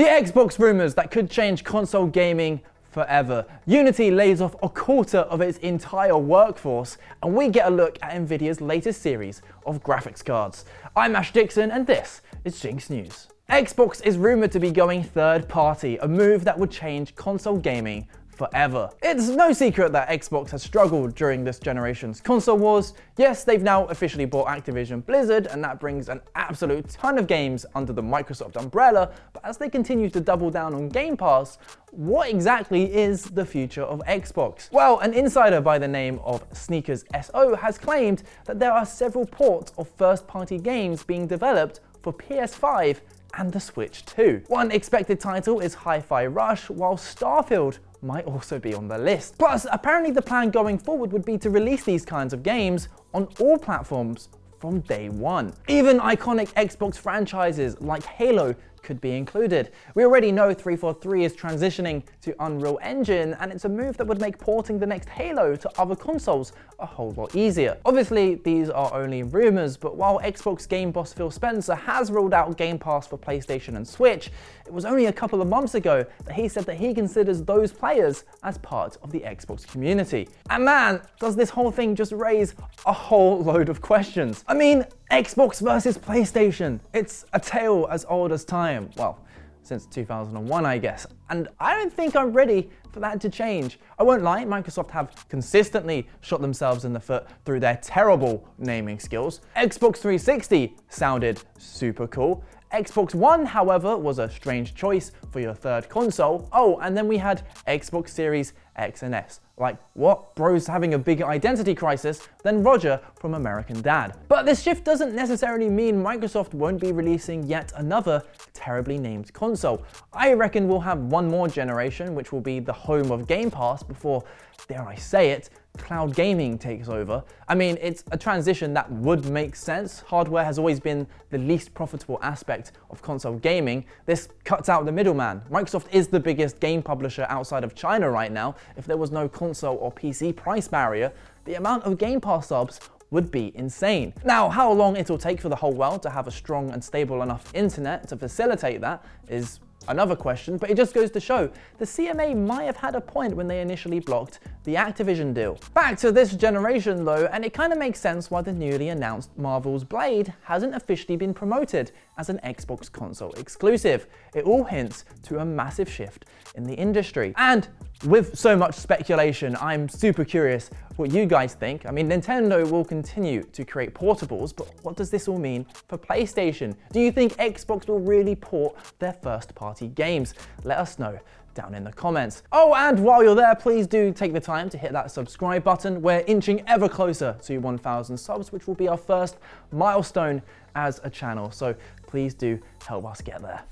The Xbox rumors that could change console gaming forever. Unity lays off a quarter of its entire workforce, and we get a look at NVIDIA's latest series of graphics cards. I'm Ash Dixon, and this is GINX News. Xbox is rumored to be going third party, a move that would change console gaming forever. It's no secret that Xbox has struggled during this generation's console wars. Yes, they've now officially bought Activision Blizzard, and that brings an absolute ton of games under the Microsoft umbrella, but as they continue to double down on Game Pass, what exactly is the future of Xbox? Well, an insider by the name of Sneakers SO has claimed that there are several ports of first-party games being developed for PS5 and the Switch too. One expected title is Hi-Fi Rush, while Starfield might also be on the list. Plus, apparently the plan going forward would be to release these kinds of games on all platforms from day one. Even iconic Xbox franchises like Halo could be included. We already know 343 is transitioning to Unreal Engine, and it's a move that would make porting the next Halo to other consoles a whole lot easier. Obviously, these are only rumors, but while Xbox game boss Phil Spencer has ruled out Game Pass for PlayStation and Switch, it was only a couple of months ago that he said that he considers those players as part of the Xbox community. And man, does this whole thing just raise a whole load of questions. I mean, Xbox versus PlayStation. It's a tale as old as time. Well, since 2001, I guess. And I don't think I'm ready for that to change. I won't lie, Microsoft have consistently shot themselves in the foot through their terrible naming skills. Xbox 360 sounded super cool. Xbox One, however, was a strange choice for your third console. Oh, and then we had Xbox Series X and S. Like, what? Bro's having a bigger identity crisis than Roger from American Dad. But this shift doesn't necessarily mean Microsoft won't be releasing yet another terribly named console. I reckon we'll have one more generation, which will be the home of Game Pass before, dare I say it, cloud gaming takes over. I mean, it's a transition that would make sense. Hardware has always been the least profitable aspect of console gaming. This cuts out the middleman. Microsoft is the biggest game publisher outside of China right now. If there was no console or PC price barrier, the amount of Game Pass subs would be insane. Now, how long it'll take for the whole world to have a strong and stable enough internet to facilitate that is another question, but it just goes to show the CMA might have had a point when they initially blocked the Activision deal. Back to this generation though, and it kind of makes sense why the newly announced Marvel's Blade hasn't officially been promoted as an Xbox console exclusive. It all hints to a massive shift in the industry. And with so much speculation, I'm super curious what you guys think. I mean, Nintendo will continue to create portables, but what does this all mean for PlayStation? Do you think Xbox will really port their first-party games? Let us know down in the comments. Oh, and while you're there, please do take the time to hit that subscribe button. We're inching ever closer to 1,000 subs, which will be our first milestone as a channel. So please do help us get there.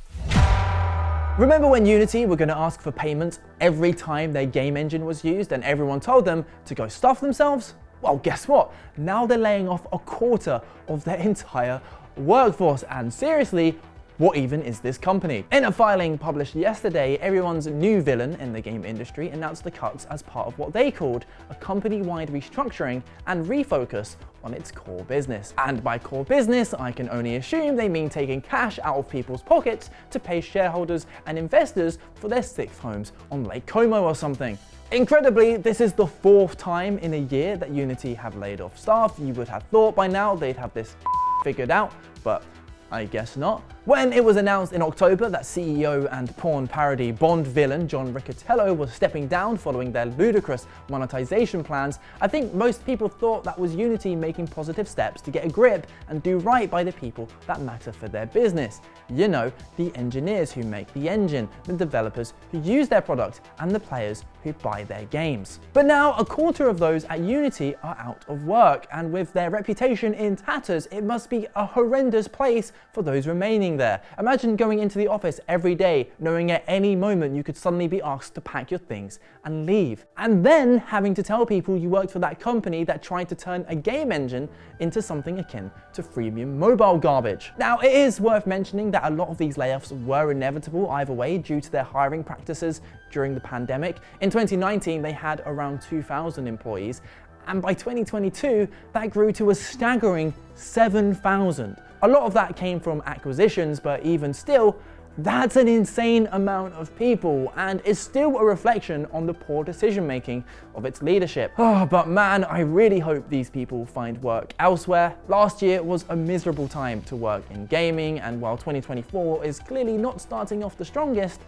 Remember when Unity were going to ask for payment every time their game engine was used and everyone told them to go stuff themselves? Well, guess what? Now they're laying off a quarter of their entire workforce, and seriously, what even is this company? In a filing published yesterday, everyone's new villain in the game industry announced the cuts as part of what they called a company-wide restructuring and refocus on its core business. And by core business, I can only assume they mean taking cash out of people's pockets to pay shareholders and investors for their sixth homes on Lake Como or something. Incredibly, this is the fourth time in a year that Unity have laid off staff. You would have thought by now they'd have this figured out, but I guess not. When it was announced in October that CEO and porn parody Bond villain John Riccitiello was stepping down following their ludicrous monetization plans, I think most people thought that was Unity making positive steps to get a grip and do right by the people that matter for their business. You know, the engineers who make the engine, the developers who use their product, and the players who buy their games. But now a quarter of those at Unity are out of work, and with their reputation in tatters, it must be a horrendous place for those remaining there. Imagine going into the office every day knowing at any moment you could suddenly be asked to pack your things and leave. And then having to tell people you worked for that company that tried to turn a game engine into something akin to freemium mobile garbage. Now, it is worth mentioning that a lot of these layoffs were inevitable either way due to their hiring practices during the pandemic. In 2019, they had around 2,000 employees, and by 2022, that grew to a staggering 7,000. A lot of that came from acquisitions, but even still, That's an insane amount of people, and is still a reflection on the poor decision making of its leadership. Oh, but man, I really hope these people find work elsewhere. Last year was a miserable time to work in gaming, and while 2024 is clearly not starting off the strongest,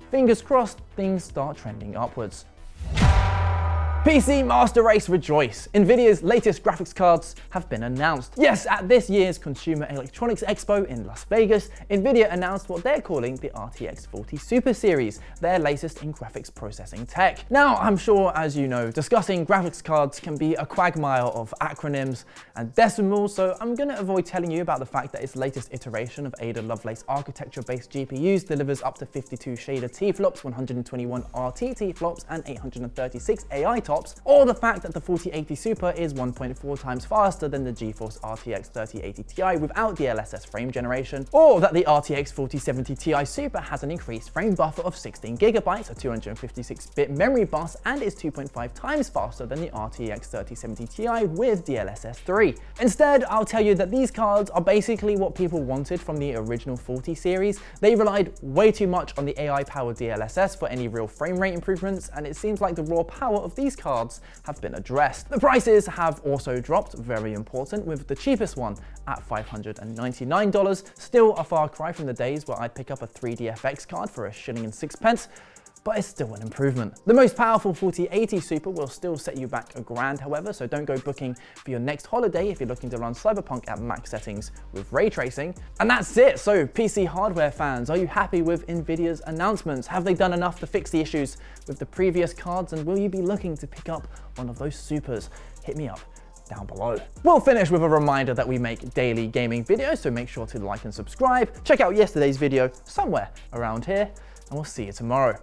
fingers crossed things start trending upwards. PC Master Race rejoice! NVIDIA's latest graphics cards have been announced. Yes, at this year's Consumer Electronics Expo in Las Vegas, NVIDIA announced what they're calling the RTX 40 Super Series, their latest in graphics processing tech. Now, I'm sure, as you know, discussing graphics cards can be a quagmire of acronyms and decimals, so I'm gonna avoid telling you about the fact that its latest iteration of Ada Lovelace architecture-based GPUs delivers up to 52 shader T-flops, 121 RT T-flops, and 836 AI tops, or the fact that the 4080 Super is 1.4 times faster than the GeForce RTX 3080 Ti without DLSS frame generation, or that the RTX 4070 Ti Super has an increased frame buffer of 16 GB, a 256-bit memory bus, and is 2.5 times faster than the RTX 3070 Ti with DLSS 3. Instead, I'll tell you that these cards are basically what people wanted from the original 40 series. They relied way too much on the AI-powered DLSS for any real frame rate improvements, and it seems like the raw power of these cards have been addressed. The prices have also dropped, very important, with the cheapest one at $599, still a far cry from the days where I'd pick up a 3DFX card for $1.06, but it's still an improvement. The most powerful 4080 Super will still set you back $1,000, however, so don't go booking for your next holiday if you're looking to run Cyberpunk at max settings with ray tracing. And that's it. So PC hardware fans, are you happy with NVIDIA's announcements? Have they done enough to fix the issues with the previous cards, and will you be looking to pick up one of those Supers? Hit me up down below. We'll finish with a reminder that we make daily gaming videos, so make sure to like and subscribe. Check out yesterday's video somewhere around here, and we'll see you tomorrow.